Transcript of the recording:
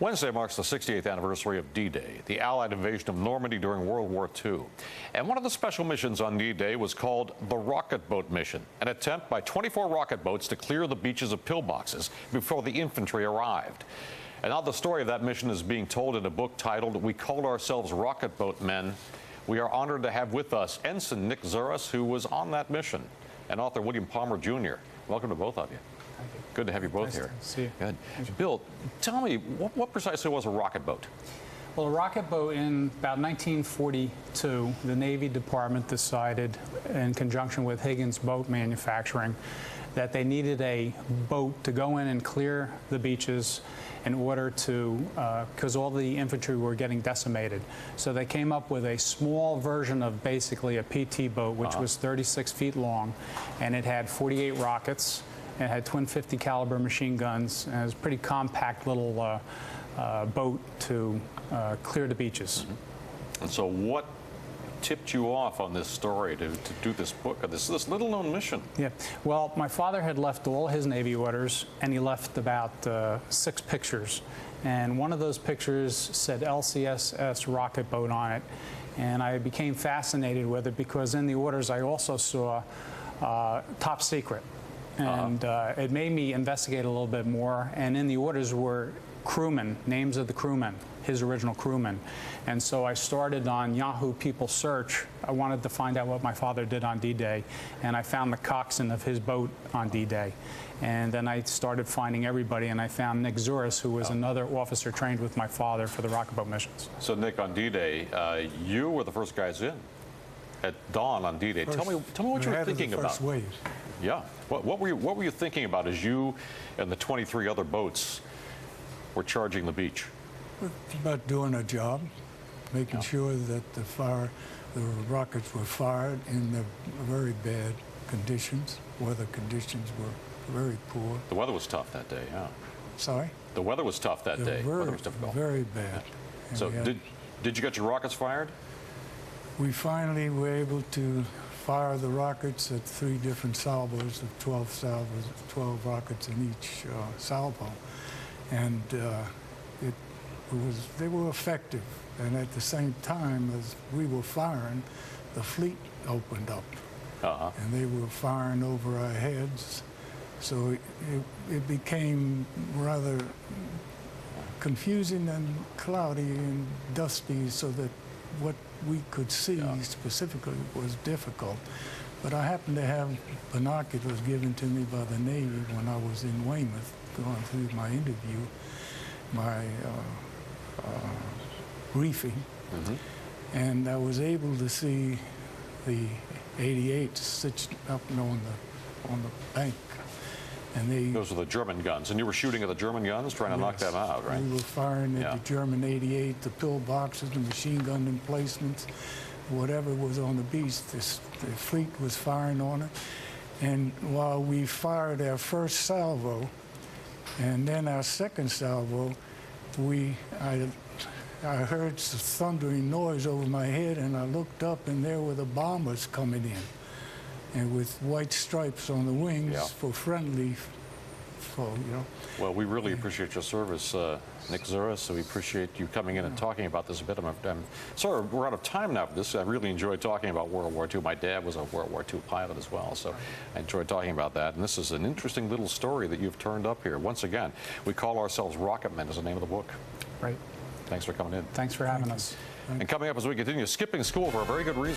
Wednesday marks the 68th anniversary of D-Day, the Allied invasion of Normandy during World War II. And one of the special missions on D-Day was called the Rocketboat mission, an attempt by 24 rocket boats to clear the beaches of pillboxes before the infantry arrived. And now the story of that mission is being told in a book titled We Called Ourselves Rocketboatmen. We are honored to have with us Ensign Nick Zuras, who was on that mission, and author William Palmer Jr. Welcome to both of you. Good to have you both here. See you. Good. Bill, tell me, what precisely was a rocket boat? Well, a rocket boat in about 1942, the Navy Department decided, in conjunction with Higgins Boat Manufacturing, that they needed a boat to go in and clear the beaches in order to, because all the infantry were getting decimated. So they came up with a small version of basically a PT boat, which was 36 feet long, and it had 48 rockets. It had twin .50 caliber machine guns, and it was a pretty compact little boat to clear the beaches. And so what tipped you off on this story to do this book, this little-known mission? Yeah, well, my father had left all his Navy orders, and he left about 6 pictures. And one of those pictures said LCSS Rocketboat on it, and I became fascinated with it because in the orders I also saw top secret. And it made me investigate a little bit more, and in the orders were crewmen, names of the crewmen, his original crewmen. And so I started on Yahoo People Search. I wanted to find out what my father did on D-Day, and I found the coxswain of his boat on D-Day. And then I started finding everybody, and I found Nick Zuras, who was another officer trained with my father for the rocketboat missions. So Nick, on D-Day, you were the first guys in at dawn on D-Day. Tell me what you were thinking about. First wave. Yeah. What were you thinking about as you and the 23 other boats were charging the beach? It's about doing a job, making sure that the rockets were fired in the very bad conditions. Weather conditions were very poor. The weather was tough that day, yeah. Sorry? The weather was tough that day. Weather was difficult. Very bad. Yeah. So did you get your rockets fired? We finally were able to fire the rockets at 3 different salvos of 12 salvos, 12 rockets in each salvo, and they were effective. And at the same time as we were firing, the fleet opened up, and they were firing over our heads. So it became rather confusing and cloudy and dusty, so that what we could see specifically was difficult. But I happened to have binoculars given to me by the Navy when I was in Weymouth, going through my interview, my briefing, and I was able to see the 88 sitting up on the bank. And those were the German guns, and you were shooting at the German guns, trying to knock them out, right? We were firing at the German 88, the pillboxes, the machine gun emplacements, whatever was on the beach. The fleet was firing on it. And while we fired our first salvo, and then our second salvo, I heard some thundering noise over my head, and I looked up, and there were the bombers coming in, and with white stripes on the wings for friendly, Well, we really appreciate your service, Nick Zuras, so we appreciate you coming in and talking about this a bit. I'm sorry, we're out of time now for this. I really enjoyed talking about World War II. My dad was a World War II pilot as well, so I enjoyed talking about that. And this is an interesting little story that you've turned up here. Once again, We Call Ourselves Rocketmen is the name of the book. Right. Thanks for coming in. Thanks for having us. And coming up as we continue, skipping school for a very good reason.